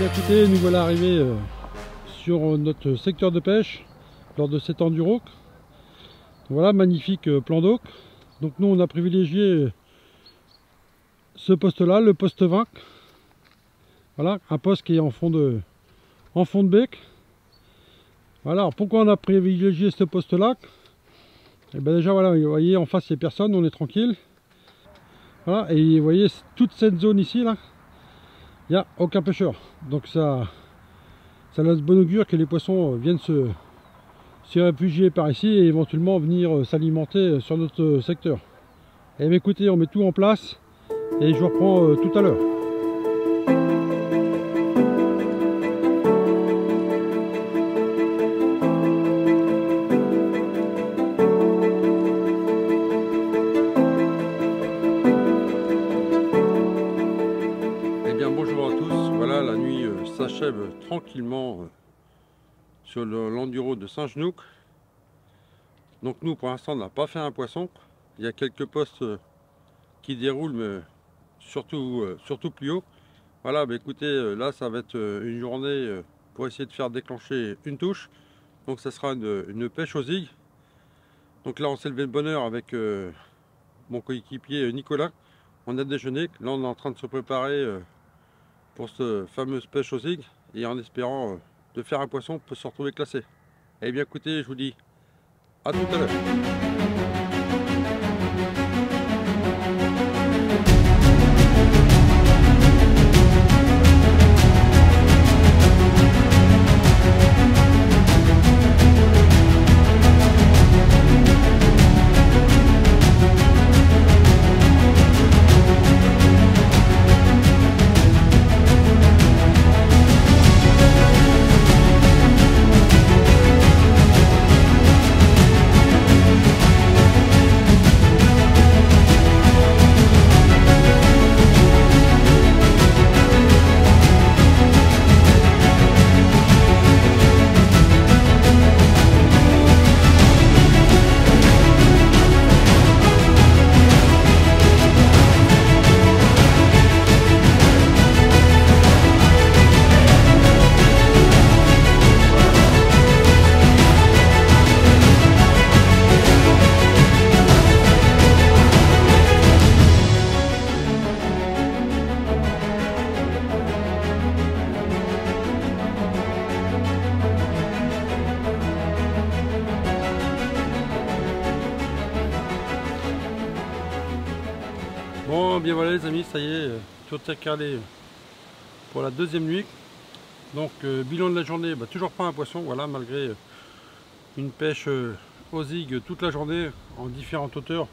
Écoutez, nous voilà arrivés sur notre secteur de pêche lors de cet enduro. Voilà, magnifique plan d'eau. Donc nous on a privilégié ce poste là, le poste 20. Voilà, un poste qui est en fond de bec. Voilà, alors pourquoi on a privilégié ce poste là? Et bien déjà voilà, vous voyez en face il n'y a personne, on est tranquille. Voilà, et vous voyez toute cette zone ici là, il n'y a aucun pêcheur. Donc ça laisse bon augure que les poissons viennent se réfugier par ici et éventuellement venir s'alimenter sur notre secteur. Et bien écoutez, on met tout en place et je vous reprends tout à l'heure. S'achève tranquillement sur l'enduro de Saint-Genoux. Donc nous pour l'instant on n'a pas fait un poisson. Il y a quelques postes qui déroulent, mais surtout plus haut. Voilà, bah écoutez, là ça va être une journée pour essayer de faire déclencher une touche. Donc ça sera une pêche aux zig. Donc là on s'est levé de bonne heure avec mon coéquipier Nicolas. On a déjeuné, là on est en train de se préparer pour cette fameuse pêche aux zig, et en espérant de faire un poisson peut se retrouver classé. Eh bien écoutez, je vous dis à tout à l'heure. Bon, bien voilà les amis, ça y est, tout est calé pour la deuxième nuit. Donc bilan de la journée, bah, toujours pas un poisson, voilà, malgré une pêche aux zig toute la journée en différentes hauteurs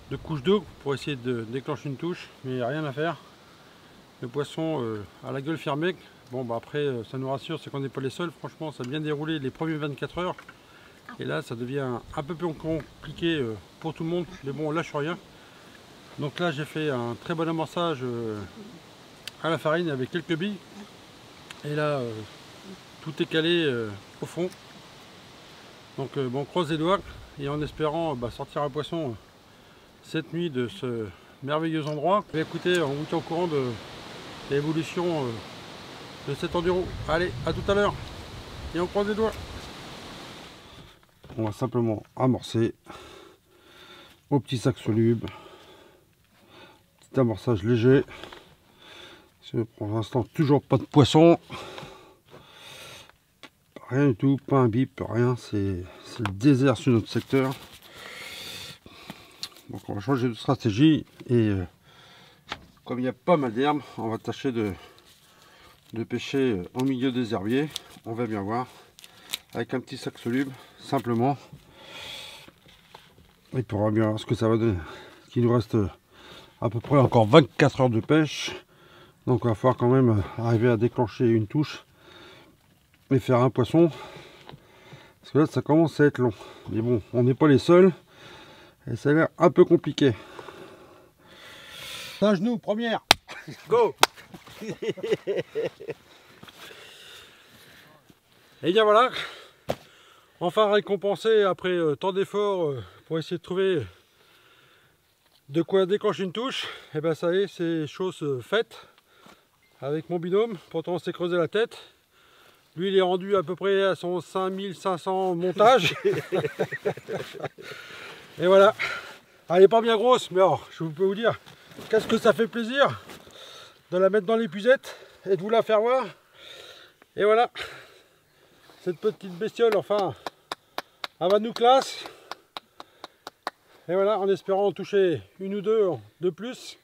de couches d'eau pour essayer de déclencher une touche, mais rien à faire. Le poisson à la gueule fermée. Bon bah après ça nous rassure, c'est qu'on n'est pas les seuls. Franchement ça a bien déroulé les premières 24 heures. Et là ça devient un peu plus compliqué pour tout le monde. Mais bon, on lâche rien. Donc là j'ai fait un très bon amorçage à la farine avec quelques billes. Et là tout est calé au fond. Donc bon, on croise les doigts et en espérant sortir un poisson cette nuit de ce merveilleux endroit. Et écoutez, on vous tient au courant de l'évolution de cet enduro. Allez, à tout à l'heure et on croise les doigts. On va simplement amorcer au petit sac soluble. Petit amorçage léger Pour l'instant, toujours pas de poisson. Rien du tout, pas un bip, rien. C'est le désert sur notre secteur. Donc on va changer de stratégie. Et comme il y a pas mal d'herbes, on va tâcher de pêcher au milieu des herbiers. On va bien voir. Avec un petit sac soluble, simplement. Et puis on va bien voir ce que ça va donner. Il nous reste à peu près encore 24 heures de pêche. Donc il va falloir quand même arriver à déclencher une touche et faire un poisson. Parce que là ça commence à être long. Mais bon, on n'est pas les seuls. Et ça a l'air un peu compliqué. Un genou, première. Go. Et bien voilà. Enfin récompensé après tant d'efforts pour essayer de trouver de quoi déclencher une touche. Et ben ça y est, c'est chose faite. Avec mon binôme, pourtant on s'est creusé la tête. Lui il est rendu à peu près à son 5500 montage. Et voilà. Elle n'est pas bien grosse, mais alors, je peux vous dire, qu'est-ce que ça fait plaisir de la mettre dans l'épuisette et de vous la faire voir. Et voilà. Cette petite bestiole, enfin, elle va nous classe. Et voilà, en espérant en toucher une ou deux de plus.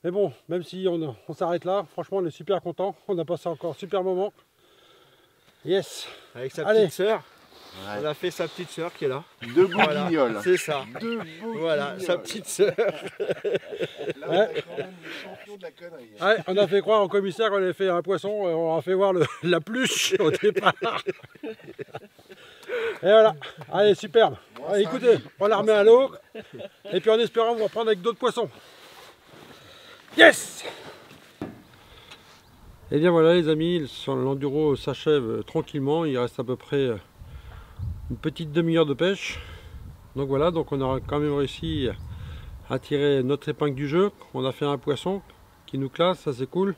Mais bon, même si on s'arrête là, franchement on est super content. On a passé encore un super moment. Yes. Avec sa petite sœur. Ouais. On a fait sa petite sœur qui est là. Deux bourguignoles. Voilà, c'est ça. Voilà, sa petite sœur. Ouais. Ouais, on a fait croire au commissaire qu'on avait fait un poisson. On a fait voir la pluche au départ. Et voilà. Allez, superbe. Allez, écoutez, on la remet à l'eau. Et puis en espérant vous reprendre avec d'autres poissons. Yes! Et bien voilà les amis, l'enduro s'achève tranquillement. Il reste à peu près une petite demi-heure de pêche. Donc voilà, donc on aura quand même réussi à tirer notre épingle du jeu. On a fait un poisson qui nous classe, ça c'est cool.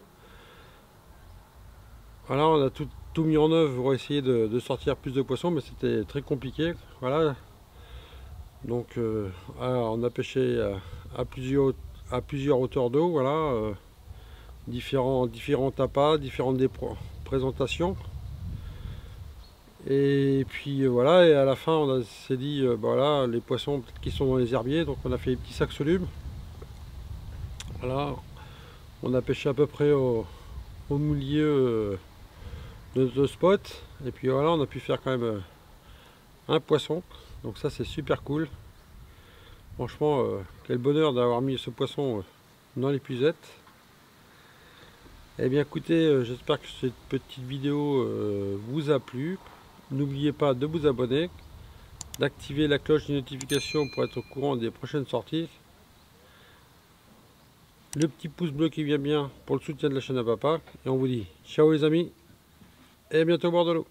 Voilà, on a tout mis en œuvre pour essayer de sortir plus de poissons, mais c'était très compliqué. Voilà. Donc on a pêché à plusieurs hauteurs d'eau, voilà. Différents tapas, différentes présentations. Et puis voilà, et à la fin on s'est dit voilà, les poissons qui sont dans les herbiers, donc on a fait des petits sacs solubles. Voilà, on a pêché à peu près au milieu de notre spot, et puis voilà, on a pu faire quand même un poisson, donc ça c'est super cool. Franchement, quel bonheur d'avoir mis ce poisson dans l'épuisette. Eh bien écoutez, j'espère que cette petite vidéo vous a plu. N'oubliez pas de vous abonner, d'activer la cloche de notification pour être au courant des prochaines sorties. Le petit pouce bleu qui vient bien pour le soutien de la chaîne à papa. Et on vous dit ciao les amis et à bientôt au bord de l'eau.